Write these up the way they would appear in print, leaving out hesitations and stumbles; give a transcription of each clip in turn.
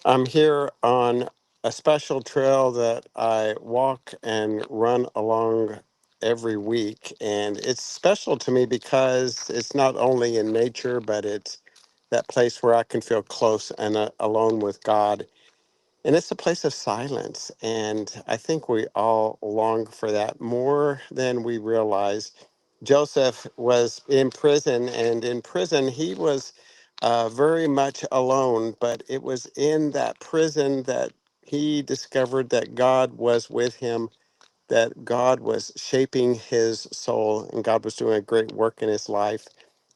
I'm here on a special trail that I walk and run along every week. And it's special to me because it's not only in nature, but it's that place where I can feel close and alone with God. And it's a place of silence. And I think we all long for that more than we realize. Joseph was in prison, and in prison, he was very much alone. But it was in that prison that he discovered that God was with him, that God was shaping his soul, and God was doing a great work in his life.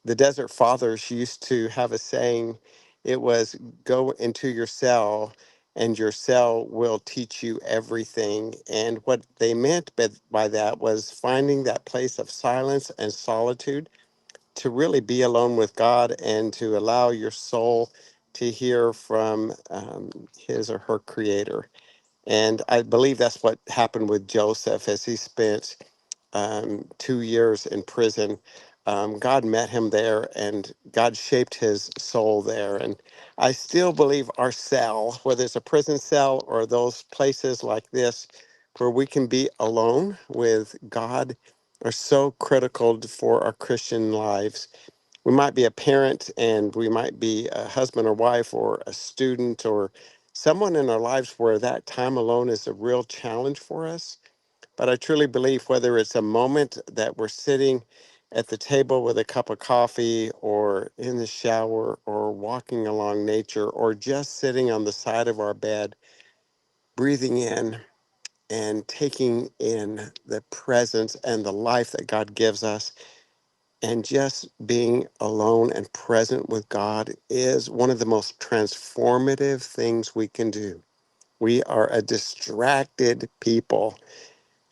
The Desert Fathers used to have a saying, it was go into your cell and your cell will teach you everything. And what they meant by that was finding that place of silence and solitude to really be alone with God and to allow your soul to hear from his or her creator. And I believe that's what happened with Joseph as he spent 2 years in prison. God met him there and God shaped his soul there. And I still believe our cell, whether it's a prison cell or those places like this where we can be alone with God, are so critical for our Christian lives. We might be a parent and we might be a husband or wife or a student or someone in our lives where that time alone is a real challenge for us. But I truly believe whether it's a moment that we're sitting at the table with a cup of coffee or in the shower or walking along nature or just sitting on the side of our bed, breathing in and taking in the presence and the life that God gives us, and just being alone and present with God is one of the most transformative things we can do. We are a distracted people,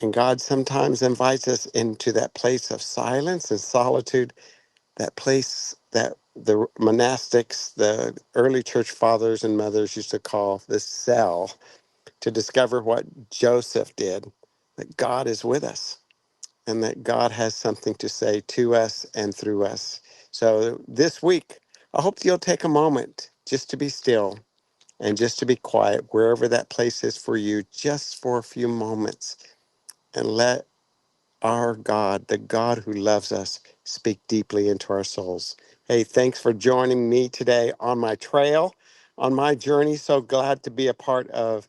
and God sometimes invites us into that place of silence and solitude, that place that the monastics, the early church fathers and mothers used to call the cell, to discover what Joseph did, that God is with us and that God has something to say to us and through us. So this week, I hope you'll take a moment just to be still and just to be quiet, wherever that place is for you, just for a few moments, and let our God, the God who loves us, speak deeply into our souls. Hey, thanks for joining me today on my trail, on my journey. So glad to be a part of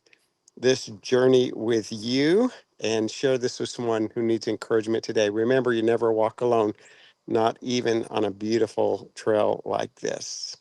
this journey with you and share this with someone who needs encouragement today. Remember, you never walk alone, not even on a beautiful trail like this.